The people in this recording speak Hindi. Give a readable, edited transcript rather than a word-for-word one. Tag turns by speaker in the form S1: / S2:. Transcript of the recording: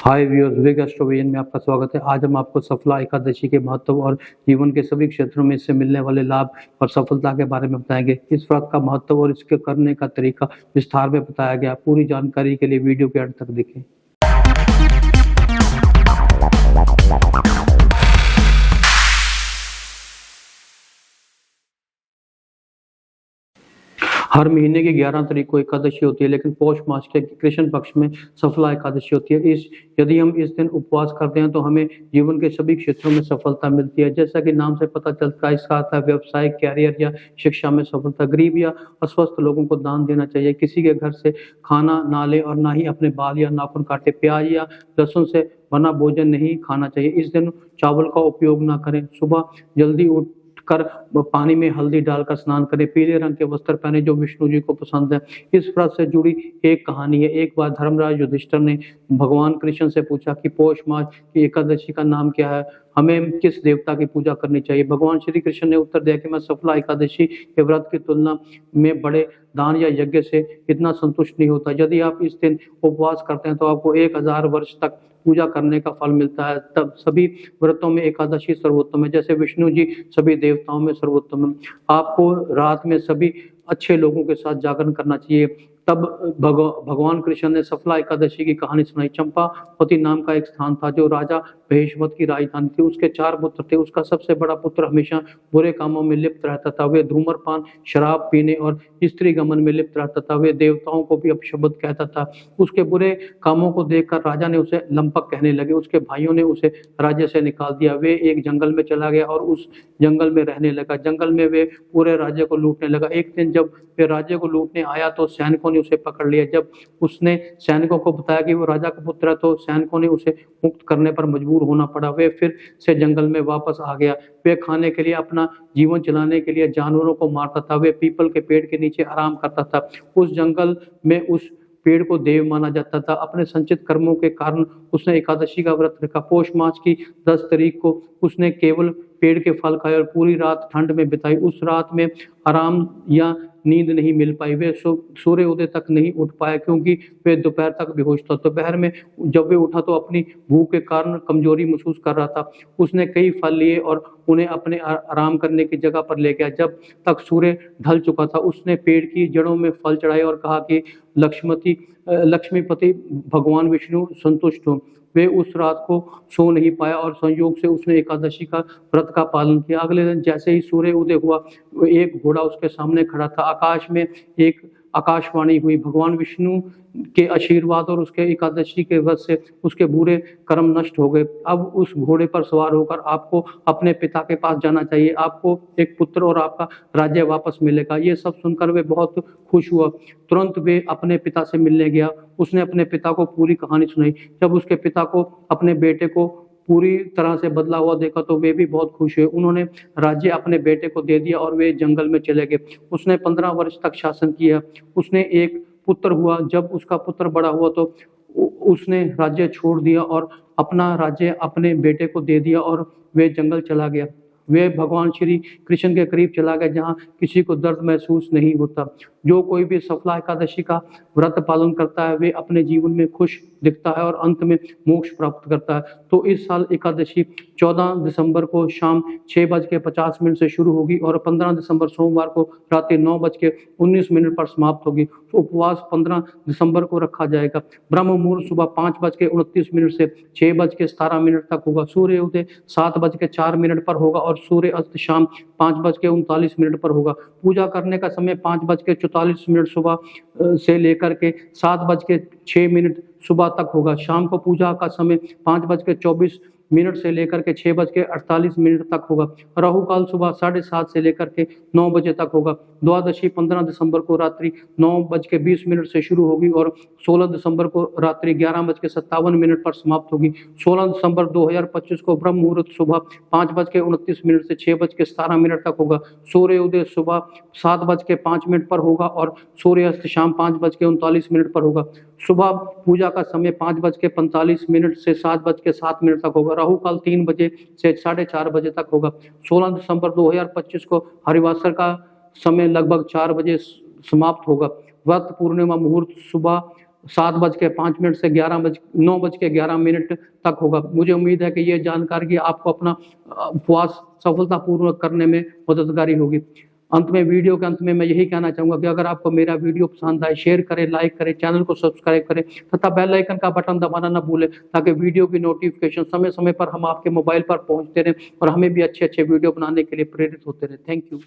S1: हाय व्यूअर्स, बिग एस्ट्रोविजन में आपका स्वागत है। आज हम आपको सफला एकादशी के महत्व और जीवन के सभी क्षेत्रों में इससे मिलने वाले लाभ और सफलता के बारे में बताएंगे। इस व्रत का महत्व और इसके करने का तरीका विस्तार में बताया गया। पूरी जानकारी के लिए वीडियो के अंत तक देखें। हर महीने की 11 तारीख को एकादशी होती है, लेकिन पौष मास के कृष्ण पक्ष में सफला एकादशी होती है। यदि हम इस दिन उपवास करते हैं तो हमें जीवन के सभी क्षेत्रों में सफलता मिलती है। जैसा कि नाम से पता चलता है, इसका अर्थ है व्यवसाय, कैरियर या शिक्षा में सफलता। गरीब या अस्वस्थ लोगों को दान देना चाहिए। किसी के घर से खाना ना ले और ना ही अपने बाल या नाखून काटे। प्याज या लहसुन से बना भोजन नहीं खाना चाहिए। इस दिन चावल का उपयोग ना करें। सुबह जल्दी उठ कर पानी में हल्दी डालकर स्नान करें। पीले रंग के वस्त्र पहने जो विष्णु जी को पसंद है। इस व्रत से जुड़ी एक कहानी है। एक बार धर्मराज युधिष्ठिर ने भगवान कृष्ण से पूछा कि पौष मास की एकादशी का नाम क्या है, हमें किस देवता की पूजा करनी चाहिए। भगवान श्री कृष्ण ने उत्तर दिया कि मैं सफला एकादशी के व्रत की तुलना में बड़े दान या यज्ञ से इतना संतुष्ट नहीं होता। यदि आप इस दिन उपवास करते हैं तो आपको 1000 वर्ष तक पूजा करने का फल मिलता है। तब सभी व्रतों में एकादशी सर्वोत्तम है। जैसे विष्णु जी सभी देवताओं में सर्वोत्तम है। आपको रात में सभी अच्छे लोगों के साथ जागरण करना चाहिए। तब भगवान कृष्ण ने सफला एकादशी की कहानी सुनाई। चंपावती नाम का एक स्थान था जो राजा महेश्वत की राजधानी थी। उसके 4 पुत्र थे। उसका सबसे बड़ा पुत्र हमेशा बुरे कामों में लिप्त रहता था। वे धूम्रपान, शराब पीने और स्त्री गमन में लिप्त रहता था। वे देवताओं को भी अपशब्द कहता था। उसके बुरे कामों को देखकर राजा ने उसे लंपक कहने लगे। उसके भाइयों ने उसे राज्य से निकाल दिया। वे एक जंगल में चला गया और उस जंगल में रहने लगा। जंगल में वे पूरे राज्य को लूटने लगा। एक दिन जब वे राज्य को लूटने आया तो सैनिकों ने उसे पकड़ लिया। जब उसने सैनिकों को बताया कि वो राजा का पुत्र है तो सैनिकों ने उसे मुक्त करने पर मजबूर होना पड़ा। वे फिर से जंगल में वापस आ गया। वे खाने के लिए, अपना जीवन चलाने के लिए जानवरों को मारता था। वे पीपल के पेड़ के नीचे आराम करता था। उस जंगल में उस पेड़ को देव माना जाता था। अपने संचित कर्मों के कारण उसने एकादशी का व्रत रखा। पौष मास की 10 तारीख को उसने केवल पेड़ के फल खाए और पूरी रात ठंड में बिताई। उस रात में आराम या नींद नहीं मिल पाई। वे सूर्य उदय तक नहीं उठ पाया क्योंकि वे दोपहर तक बेहोश था। दोपहर में जब वे उठा तो अपनी भूख के कारण कमजोरी महसूस कर रहा था। उसने कई फल लिए और उन्हें अपने आराम करने की जगह पर ले गया। जब तक सूर्य ढल चुका था उसने पेड़ की जड़ों में फल चढ़ाए और कहा कि लक्ष्मीपति भगवान विष्णु संतुष्ट हो। वे उस रात को सो नहीं पाया और संयोग से उसने एकादशी का व्रत का पालन किया। अगले दिन जैसे ही सूर्य उदय हुआ, एक घोड़ा उसके सामने खड़ा था। आकाश में एक आकाशवाणी हुई। भगवान विष्णु के आशीर्वाद और उसके एकादशी के व्रत से उसके बुरे कर्म नष्ट हो गए। अब उस घोड़े पर सवार होकर आपको अपने पिता के पास जाना चाहिए। आपको एक पुत्र और आपका राज्य वापस मिलेगा। ये सब सुनकर वे बहुत खुश हुआ। तुरंत वे अपने पिता से मिलने गया। उसने अपने पिता को पूरी कहानी सुनाई। जब उसके पिता को अपने बेटे को पूरी तरह से बदला हुआ देखा तो वे भी बहुत खुश हुए। उन्होंने राज्य अपने बेटे को दे दिया और वे जंगल में चले गए। उसने 15 वर्ष तक शासन किया। उसने एक पुत्र हुआ। जब उसका पुत्र बड़ा हुआ तो उसने राज्य छोड़ दिया और अपना राज्य अपने बेटे को दे दिया और वे जंगल चला गया। वे भगवान श्री कृष्ण के करीब चला गया जहाँ किसी को दर्द महसूस नहीं होता। जो कोई भी सफला एकादशी का व्रत पालन करता है वे अपने जीवन में खुश दिखता है और अंत में मोक्ष प्राप्त करता है। तो इस साल एकादशी 14 दिसंबर को शाम 6:50 से शुरू होगी और 15 दिसंबर सोमवार को रात्रि 9:19 पर समाप्त होगी। तो उपवास 15 दिसंबर को रखा जाएगा। ब्रह्म मुहूर्त सुबह 5:29 से 6:17 तक होगा। सूर्य उदय 7:04 पर होगा और सूर्य अस्त शाम 5:39 पर होगा। पूजा करने का समय 5:44 सुबह से लेकर के 7:06 सुबह तक होगा। शाम को पूजा का समय 5:24 से लेकर के 6:48 तक होगा। राहु काल सुबह 7:30 से लेकर के 9 बजे तक होगा। द्वादशी 15 दिसंबर को रात्रि 9:20 से शुरू होगी और 16 दिसंबर को रात्रि 11:57 पर समाप्त होगी। 16 दिसंबर 2025 को ब्रह्म मुहूर्त सुबह 5:29 से 6:17 तक होगा। सूर्य उदय सुबह 7:05 पर होगा और सूर्यास्त शाम 5:39 पर होगा। सुबह पूजा का समय 5:45 से 7:07 तक होगा। राहु काल 3 बजे से 4:30 बजे तक होगा। 16 दिसंबर 2025 को हरिवासर का समय लगभग 4 बजे समाप्त होगा। व्रत पूर्णिमा मुहूर्त सुबह 7:05 से 9:11 तक होगा। मुझे उम्मीद है कि ये जानकारी आपको अपना उपवास सफलतापूर्वक करने में मददगारी होगी। अंत में, वीडियो के अंत में मैं यही कहना चाहूँगा कि अगर आपको मेरा वीडियो पसंद आए, शेयर करें, लाइक करें, चैनल को सब्सक्राइब करें तथा बेल आइकन का बटन दबाना ना भूलें, ताकि वीडियो की नोटिफिकेशन समय-समय पर हम आपके मोबाइल पर पहुँचते रहें और हमें भी अच्छे-अच्छे वीडियो बनाने के लिए प्रेरित होते रहें। Thank you.